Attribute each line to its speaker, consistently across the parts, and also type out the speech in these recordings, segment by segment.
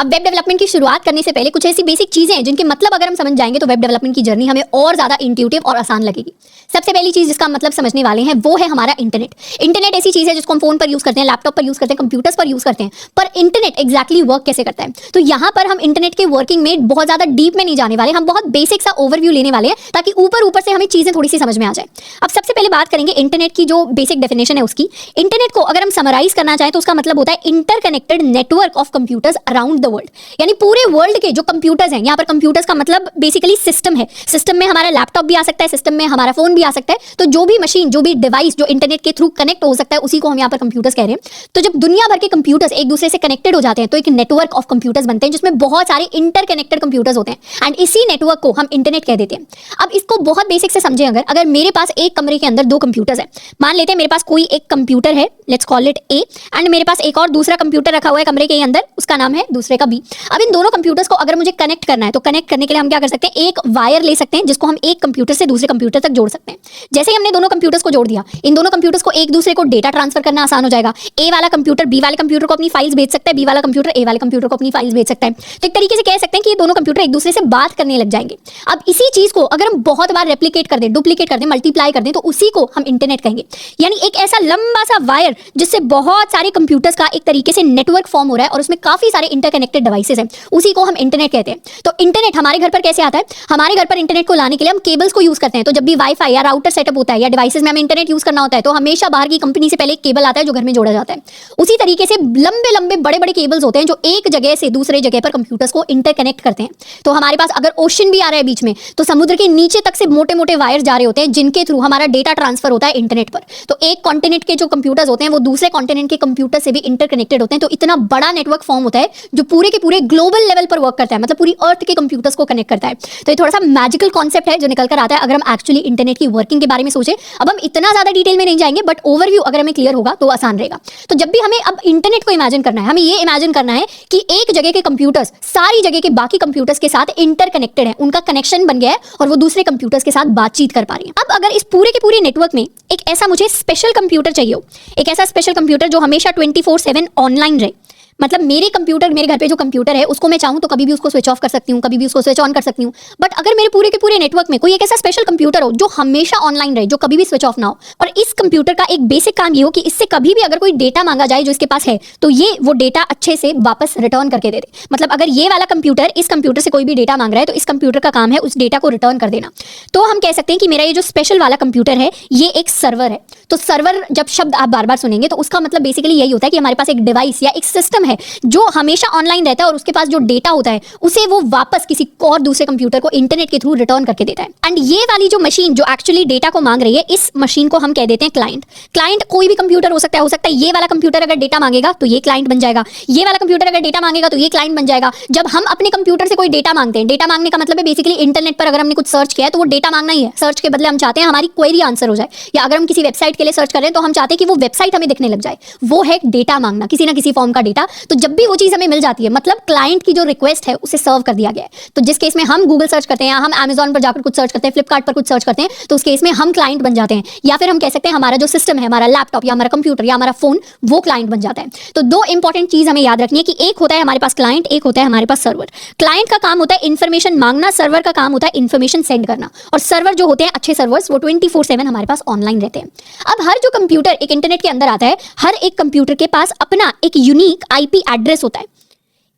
Speaker 1: अब web development की शुरुआत करने से पहले कुछ ऐसी बेसिक चीजें हैं जिनके मतलब अगर हम समझ जाएंगे तो वेब डेवलपमेंट की जर्नी हमें और ज्यादा इंट्यूटिव और आसान लगेगी। सबसे पहली चीज जिसका मतलब समझने वाले हैं वो है हमारा इंटरनेट। इंटरनेट ऐसी चीज है जिसको हम फोन पर यूज करते हैं, लैपटॉप पर यूज करते हैं, कंप्यूटर्स पर यूज करते हैं, पर इंटरनेट एक्जैक्टली वर्क कैसे करता है। तो यहाँ पर हम इंटरनेट के वर्किंग में बहुत ज्यादा डीप में नहीं जाने वाले, हम बहुत बेसिक सा ओवरव्यू लेने वाले हैं ताकि ऊपर ऊपर से हमें चीजें थोड़ी सी समझ में आ जाए। अब सबसे पहले बात करेंगे इंटरनेट की जो बेसिक डेफिनेशन है उसकी। इंटरनेट को अगर हम समराइज करना चाहें तो उसका मतलब होता है interconnected network of computers around the world. यानी पूरे वर्ल्ड के जो कंप्यूटर्स हैं, यहाँ पर कंप्यूटर्स का मतलब बेसिकली सिस्टम है। सिस्टम में हमारा लैपटॉप भी आ सकता है, सिस्टम में हमारा फोन भी आ सकता है। तो जो भी मशीन, जो भी डिवाइस जो इंटरनेट के थ्रू कनेक्ट हो सकता है उसी को हम यहाँ पर कंप्यूटर्स कह रहे हैं। तो जब दुनिया भर के कंप्यूटर्स एक दूसरे से कनेक्टेड हो जाते हैं तो एक नेटवर्क ऑफ कंप्यूटर्स बनते हैं जिसमें बहुत सारे इंटरकनेक्टेड कंप्यूटर्स होते हैं एंड इसी नेटवर्क को हम इंटरनेट कह देते हैं। अब इसको बहुत बेसिक से समझें, अगर मेरे पास एक कमरे के अंदर दो कंप्यूटर्स हैं, मान लेते हैं मेरे पास कोई एक कंप्यूटर है, let's call it A, and मेरे पास एक और दूसरा कंप्यूटर रखा हुआ है कमरे के अंदर, उसका नाम है दूसरे का बी। अब इन दोनों कंप्यूटर्स को अगर मुझे कनेक्ट करना है तो कनेक्ट करने के लिए हम क्या कर सकते हैं, एक वायर ले सकते हैं जिसको हम एक कंप्यूटर से दूसरे कंप्यूटर तक जोड़ सकते हैं। जैसे ही हमने दोनों कंप्यूटर्स को जोड़ दिया, इन दोनों कंप्यूटर्स को एक दूसरे को डेटा ट्रांसफर करना आसान हो जाएगा। ए वाला कंप्यूटर बी वाले कंप्यूटर को अपनी फाइल्स भेज सकता है, बी वाला कंप्यूटर ए वाले कंप्यूटर को अपनी फाइल्स भेज सकता है। तो एक तरीके से कह सकते हैं कि ये दोनों कंप्यूटर एक दूसरे से बात करने लग जाएंगे। अब इसी चीज को अगर हम बहुत बार रेप्लिकेट कर दें, डुप्लीकेट कर दें, मल्टीप्लाई कर दें तो उसी को हम इंटरनेट कहेंगे। यानी एक ऐसा लंबा सा वायर जिससे बहुत सारे कंप्यूटर्स का एक तरीके से नेटवर्क फॉर्म हो रहा है और उसमें काफी सारे इंटरकनेक्टेड डिवाइसेस हैं, उसी को हम इंटरनेट कहते हैं। तो इंटरनेट हमारे घर पर कैसे आता है, हमारे घर पर इंटरनेट को लाने के लिए हम केबल्स को यूज करते हैं। तो जब भी वाईफाई या राउटर सेटअप होता है या डिवाइसेस में हमें इंटरनेट यूज करना होता है तो हमेशा बाहर की कंपनी से पहले एक केबल आता है जो घर में जोड़ा जाता है। उसी तरीके से लंबे लंबे बड़े बड़े केबल्स होते हैं जो एक जगह से दूसरे जगह पर कंप्यूटर्स को इंटरकनेक्ट करते हैं। तो हमारे पास अगर ओशन भी आ रहा है बीच में तो समुद्र के नीचे तक से मोटे मोटे वायर जा रहे होते हैं जिनके थ्रू हमारा डेटा ट्रांसफर होता है इंटरनेट पर। तो एक कॉन्टिनेंट के जो कंप्यूटर्स होते हैं वो दूसरे कॉन्टिनेंट के कंप्यूटर से भी इंटरकनेक्टेड होते हैं। तो इतना बड़ा नेटवर्क फॉर्म होता है जो पूरे के पूरे ग्लोबल लेवल पर वर्क करता है, मतलब पूरी अर्थ के कंप्यूटर्स को कनेक्ट करता है। तो ये थोड़ा सा मैजिकल कॉन्सेप्ट है जो निकल कर आता है अगर हम एक्चुअली इंटरनेट की वर्किंग के बारे में सोचें। अब हम इतना ज्यादा डिटेल में नहीं जाएंगे बट ओवरव्यू अगर हमें क्लियर होगा तो आसान रहेगा। तो जब भी हमें अब इंटरनेट को इमेजिन करना है, हमें ये इमेजिन करना है कि एक जगह के कंप्यूटर्स सारी जगह के बाकी कंप्यूटर्स के साथ इंटरकनेक्टेड है, उनका कनेक्शन बन गया है और वो दूसरे कंप्यूटर्स के साथ बातचीत कर पा रही है। अब अगर इस पूरे के पूरे नेटवर्क में एक ऐसा मुझे स्पेशल कंप्यूटर चाहिए हो, एक ऐसा स्पेशल कंप्यूटर जो हमेशा 24/7 ऑनलाइन रहे, मतलब मेरे घर पे जो कंप्यूटर है उसको मैं चाहूं तो कभी भी उसको स्विच ऑफ कर सकती हूं, कभी भी उसको स्विच ऑन कर सकती हूं। बट अगर मेरे पूरे के पूरे नेटवर्क में कोई एक ऐसा स्पेशल कंप्यूटर हो जो हमेशा ऑनलाइन रहे, जो कभी भी स्विच ऑफ ना हो, और इस कंप्यूटर का एक बेसिक काम ये हो कि इससे कभी भी अगर कोई डेटा मांगा जाए जो इसके पास है तो ये वो डेटा अच्छे से वापस रिटर्न करके दे दे। मतलब अगर ये वाला कंप्यूटर इस कंप्यूटर से कोई भी डेटा मांग रहा है तो इस कंप्यूटर का काम है उस डेटा को रिटर्न कर देना। तो हम कह सकते हैं कि मेरा ये जो स्पेशल वाला कंप्यूटर है ये एक सर्वर है। तो सर्वर जब शब्द आप बार बार सुनेंगे तो उसका मतलब बेसिकली यही होता है कि हमारे पास एक डिवाइस या एक सिस्टम है जो हमेशा ऑनलाइन रहता है और उसके पास जो डेटा होता है उसे वो वापस किसी और दूसरे कंप्यूटर को इंटरनेट के थ्रू रिटर्न करके देता है। एंड ये वाली जो मशीन जो एक्चुअली डेटा को मांग रही है, इस मशीन को हम कह देते हैं क्लाइंट। क्लाइंट कोई भी कंप्यूटर हो सकता है ये वाला कंप्यूटर अगर डेटा मांगेगा तो ये क्लाइंट बन जाएगा, ये वाला कंप्यूटर अगर डेटा मांगेगा तो ये क्लाइंट बन जाएगा। जब हम अपने कंप्यूटर से कोई डेटा मांगते हैं, डेटा मांगने का मतलब है बेसिकली इंटरनेट पर अगर हमने कुछ सर्च किया है तो वो डेटा मांगना ही है। सर्च के बदले हम चाहते हैं हमारी क्वेरी आंसर हो जाए, या अगर हम किसी वेबसाइट के लिए सर्च कर रहे हैं तो हम चाहते हैं कि वो वेबसाइट हमें दिखने लग जाए। वो है डेटा मांगना, किसी ना किसी फॉर्म का डेटा। तो जब भी वो चीज हमें मिल जाती है मतलब क्लाइंट की जो रिक्वेस्ट है उसे सर्व कर दिया गया है। तो जिस केस में हम गूगल सर्च करते हैं या हम अमेज़न पर जाकर कुछ सर्च करते हैं, फ्लिपकार्ट पर कुछ सर्च करते हैं, तो उस केस में हम क्लाइंट बन जाते हैं। या फिर हम कह सकते हैं हमारा जो सिस्टम है, हमारा लैपटॉप या हमारा कंप्यूटर या हमारा फोन, वो क्लाइंट बन जाता है। तो दो इंपॉर्टेंट चीज हमें याद रखनी है कि एक होता है हमारे पास क्लाइंट, एक होता है हमारे पास सर्वर। क्लाइंट का काम होता है इन्फॉर्मेशन मांगना, सर्वर का काम होता है इन्फॉर्मेशन सेंड करना। और सर्वर जो होते हैं अच्छे सर्वर्स वो 24/7 हमारे पास ऑनलाइन रहते हैं। अब हर जो कंप्यूटर एक इंटरनेट के अंदर आता है, हर एक कंप्यूटर के पास अपना एक यूनिक आईपी एड्रेस होता है।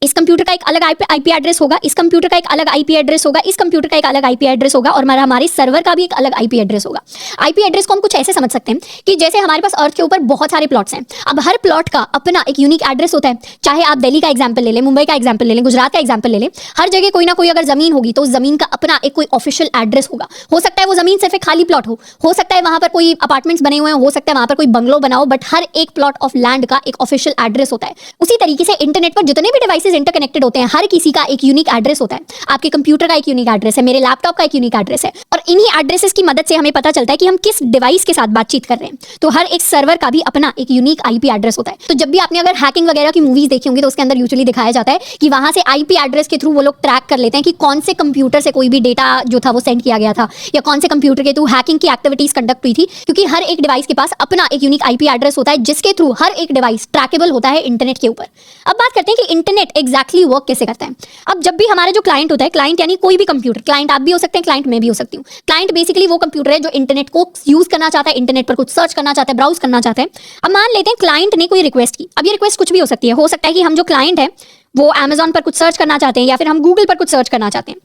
Speaker 1: इस कंप्यूटर का एक अलग आईपी एड्रेस होगा, इस कंप्यूटर का एक अलग आईपी एड्रेस होगा, इस कंप्यूटर का एक अलग आईपी एड्रेस होगा और हमारे सर्वर का भी एक अलग आईपी एड्रेस होगा। आईपी एड्रेस को हम कुछ ऐसे समझ सकते हैं कि जैसे हमारे पास अर्थ के ऊपर बहुत सारे प्लॉट्स हैं। अब हर प्लॉट का अपना एक यूनिक एड्रेस होता है। चाहे आप दिल्ली का एग्जांपल ले लें, मुंबई का एग्जांपल ले लें, गुजरात का एग्जांपल ले लें, हर जगह कोई ना कोई अगर जमीन होगी तो उस जमीन का अपना एक कोई ऑफिशियल एड्रेस होगा। हो सकता है वो जमीन सिर्फ एक खाली प्लॉट हो सकता है वहां पर कोई अपार्टमेंट्स बने हुए हो सकता है वहां पर कोई बंगलो बनाओ, बट हर एक प्लॉट ऑफ लैंड का एक ऑफिशियल एड्रेस होता है। उसी तरीके से इंटरनेट पर जितने भी डिवाइसेज इंटरकनेक्टेड होते हैं हर किसी का एक यूनिक एड्रेस होता है। आपके कंप्यूटर का एक यूनिक एड्रेस है, मेरे लैपटॉप का एक यूनिक एड्रेस है, और इन्हीं एड्रेसेस की मदद से हमें पता चलता है कि हम किस डिवाइस के साथ बातचीत कर रहे हैं। तो हर एक सर्वर का भी अपना एक यूनिक आईपी एड्रेस होता है। तो जब भी आपने अगर हैकिंग वगैरह की मूवीज देखी होंगी तो उसके अंदर यूजुअली दिखाया जाता है कि वहां से आईपी एड्रेस के थ्रू वो लोग ट्रैक कर लेते हैं कि कौन से कंप्यूटर से कोई भी डेटा जो था वो सेंड किया गया था या कौन से कंप्यूटर के थ्रू हैकिंग की एक्टिविटीज कंडक्ट हुई थी, क्योंकि हर एक डिवाइस के पास अपना एक यूनिक आईपी एड्रेस होता है जिसके थ्रू हर एक डिवाइस ट्रैकेबल होता है इंटरनेट के ऊपर। अब बात करते हैं कि इंटरनेट एग्जैक्टली वर्क कैसे करता है। अब जब भी हमारा जो क्लाइंट होता है, क्लाइंट यानी कोई भी कंप्यूटर, क्लाइंट आप भी हो सकते हैं, क्लाइंट मैं भी हो सकती हूँ। क्लाइंट बेसिकली वो कंप्यूटर है जो इंटरनेट को यूज करना चाहता है, इंटरनेट पर कुछ सर्च करना चाहता है, ब्राउज करना चाहता है। अब मान लेते हैं क्लाइंट ने कोई रिक्वेस्ट की। अब ये रिक्वेस्ट कुछ भी हो सकती है, हो सकता है कि हम जो क्लाइंट है वो अमेजॉन पर कुछ सर्च करना चाहते हैं या फिर हम गूगल पर कुछ सर्च करना चाहते हैं।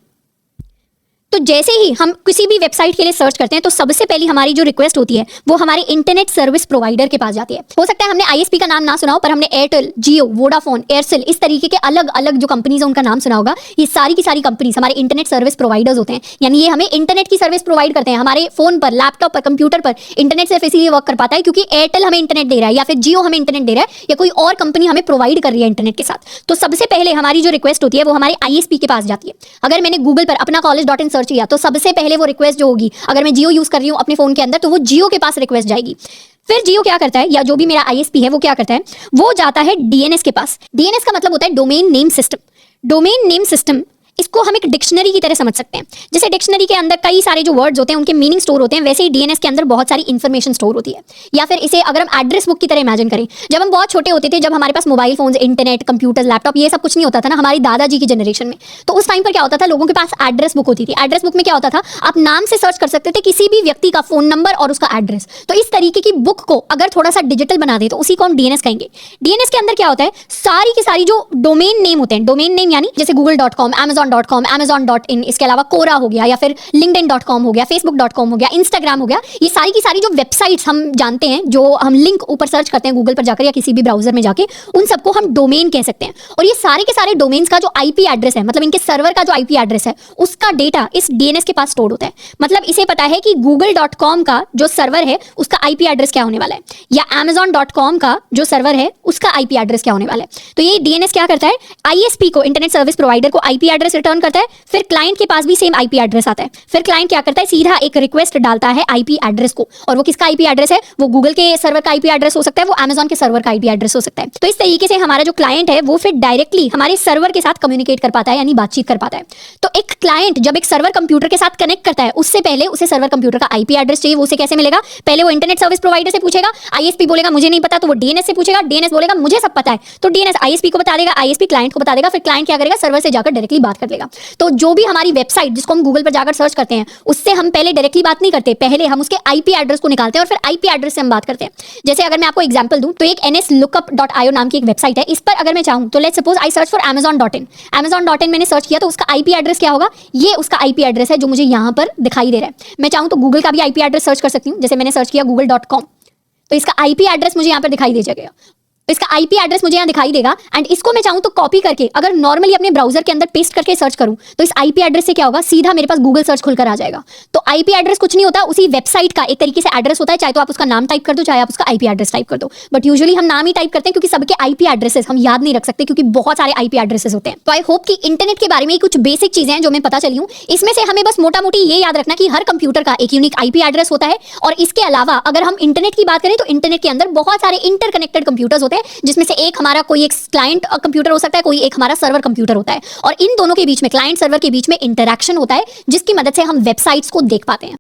Speaker 1: तो जैसे ही हम किसी भी वेबसाइट के लिए सर्च करते हैं तो सबसे पहली हमारी जो रिक्वेस्ट होती है वो हमारे इंटरनेट सर्विस प्रोवाइडर के पास जाती है। हो सकता है हमने आईएसपी का नाम ना सुना हो, पर हमने एयरटेल, जियो, वोडाफोन, एयरसेल, इस तरीके के अलग अलग जो कंपनीज है उनका नाम सुना होगा। ये सारी की सारी कंपनीज हमारे इंटरनेट सर्विस प्रोवाइडर्स होते हैं, यानी ये हमें इंटरनेट की सर्विस प्रोवाइड करते हैं। हमारे फोन पर, लैपटॉप पर, कंप्यूटर पर इंटरनेट सिर्फ इसीलिए वर्क कर पाता है क्योंकि एयरटेल हमें इंटरनेट दे रहा है या फिर जियो हमें इंटरनेट दे रहा है या कोई और कंपनी हमें प्रोवाइड कर रही है इंटरनेट के साथ। तो सबसे पहले हमारी जो रिक्वेस्ट होती है वो हमारे आईएसपी के पास जाती है। अगर मैंने गूगल पर अपना college.in सर्च किया तो सबसे पहले वो रिक्वेस्ट जो होगी, अगर मैं जियो यूज कर रही हूं अपने फोन के अंदर, तो वो जियो के पास रिक्वेस्ट जाएगी। फिर जियो क्या करता है, या जो भी मेरा आईएसपी है वो क्या करता है, वो जाता है डीएनएस के पास। डीएनएस का मतलब होता है domain name system. Domain name system, इसको हम एक डिक्शनरी की तरह समझ सकते हैं। जैसे डिक्शनरी के अंदर कई सारे जो वर्ड्स होते हैं उनके मीनिंग स्टोर होते हैं, वैसे ही डीएनएस के अंदर बहुत सारी इन्फॉर्मेशन स्टोर होती है। या फिर इसे अगर हम एड्रेस बुक की तरह इमेजिन करें, जब हम बहुत छोटे होते थे, जब हमारे पास mobile phone, internet, computer, laptop ये सब कुछ नहीं होता था ना, हमारी दादाजी की जनरेशन में, तो उस टाइम पर क्या होता था, लोगों के पास एड्रेस बुक होती थी। एड्रेस बुक में क्या होता था, आप नाम से सर्च कर सकते थे किसी भी व्यक्ति का फोन नंबर और उसका एड्रेस। तो इस तरीके की बुक को अगर थोड़ा सा डिजिटल बना दे तो उसी को हम डीएनएस कहेंगे। डीएनएस के अंदर क्या होता है, सारी की सारी जो डोमेन नेम होते हैं, डोमेन नेम यानी जैसे google.com, amazon.com, amazon.in, इसके अलावा कोरा हो गया या फिर linkedin.com हो गया, facebook.com हो गया, instagram हो गया, ये सारी की सारी जो वेबसाइट्स हम जानते हैं, जो हम लिंक ऊपर सर्च करते हैं गूगल पर जाकर या किसी भी ब्राउजर में जाके, उन सबको हम डोमेन कह सकते हैं। और ये सारे के सारे डोमेन्स का जो आईपी एड्रेस है, मतलब इनके सर्वर का जो आईपी एड्रेस है, उसका डेटा इस डीएनएस के पास स्टोर होता है। मतलब इसे पता है कि google.com का जो सर्वर है उसका आईपी एड्रेस क्या होने वाला है, या amazon.com का जो सर्वर है उसका आईपी एड्रेस क्या होने वाला है। तो ये डीएनएस क्या करता है, आईएसपी को, इंटरनेट सर्विस प्रोवाइडर को आईपी एड्रेस रिटर्न करता है। फिर क्लाइंट के पास भी सेम आईपी एड्रेस आता है। फिर क्लाइंट क्या करता है, सीधा एक रिक्वेस्ट डालता है आईपी एड्रेस को, और वो किसका आईपी एड्रेस है, वो गूगल के सर्वर का आईपी एड्रेस हो सकता है, वो अमेजॉन के सर्वर का आईपी एड्रेस हो सकता है। तो इस तरीके से हमारा जो क्लाइंट है वो फिर डायरेक्टली हमारे सर्वर के साथ कम्युनिकेट कर पाता है, यानी बातचीत कर पाता है। तो एक क्लाइंट जब एक सर्वर कंप्यूटर के साथ कनेक्ट करता है, उससे पहले उसे सर्वर कंप्यूटर का आईपी एड्रेस चाहिए। वो उसे कैसे मिलेगा, पहले वो इंटरनेट सर्विस प्रोवाइडर से पूछेगा, आईएसपी बोलेगा मुझे नहीं पता, तो वो डीएनएस से पूछेगा, डीएनएस बोलेगा मुझे सब पता है, तो डीएनएस आईएसपी को बता देगा, आईएसपी क्लाइंट को बता देगा, फिर क्लाइंट क्या करेगा, सर्वर से जाकर डायरेक्टली बात कर लेगा। तो जो भी हमारी वेबसाइट जिसको हम गूगल पर जाकर सर्च करते हैं, उससे हम पहले डायरेक्टली बात नहीं करते, पहले हम उसके आईपी एड्रेस को निकालते हैं और फिर आईपी एड्रेस से हम बात करते हैं। जैसे अगर मैं आपको एग्जांपल दूं तो एक nslookup.io नाम की एक वेबसाइट है। इस पर अगर मैं चाहूं तो let's suppose I search for amazon.in। amazon.in मैंने सर्च किया तो उसका आईपी एड्रेस क्या होगा, ये उसका आईपी एड्रेस है जो मुझे यहां पर दिखाई दे रहा है। मैं चाहूं तो गूगल का भी आईपी एड्रेस सर्च कर सकती हूं। जैसे मैंने सर्च किया google.com, तो इसका आईपी एड्रेस मुझे यहां पर दिखाई दे जाएगा। इसका आईपी एड्रेस मुझे यहाँ दिखाई देगा, एंड इसको मैं चाहूँ तो कॉपी करके अगर नॉर्मली अपने ब्राउजर के अंदर पेस्ट करके सर्च करूँ तो इस आईपी एड्रेस से क्या होगा, सीधा मेरे पास गूगल सर्च खुलकर आ जाएगा। तो आईपी एड्रेस कुछ नहीं होता, उसी वेबसाइट का एक तरीके से एड्रेस होता है। चाहे तो आप उसका नाम टाइप कर दो, चाहे आप उसका आईपी एड्रेस टाइप कर दो, बट यूजुअली हम नाम ही टाइप करते हैं क्योंकि सबके आईपी एड्रेसेस हम याद नहीं रख सकते क्योंकि बहुत सारे आईपी एड्रेसेस होते हैं। तो आई होप कि इंटरनेट के बारे में कुछ बेसिक चीजें हैं जो मैं पता चली हूँ। इसमें से हमें बस मोटा मोटी ये याद रखना कि हर कंप्यूटर का एक यूनिक आईपी एड्रेस होता है, और इसके अलावा अगर हम इंटरनेट की बात करें तो इंटरनेट के अंदर बहुत सारे इंटरकनेक्टेड कंप्यूटर्स होते हैं, जिसमें से एक हमारा कोई एक क्लाइंट कंप्यूटर हो सकता है, कोई एक हमारा सर्वर कंप्यूटर होता है, और इन दोनों के बीच में, क्लाइंट सर्वर के बीच में इंटरैक्शन होता है जिसकी मदद से हम वेबसाइट्स को देख पाते हैं।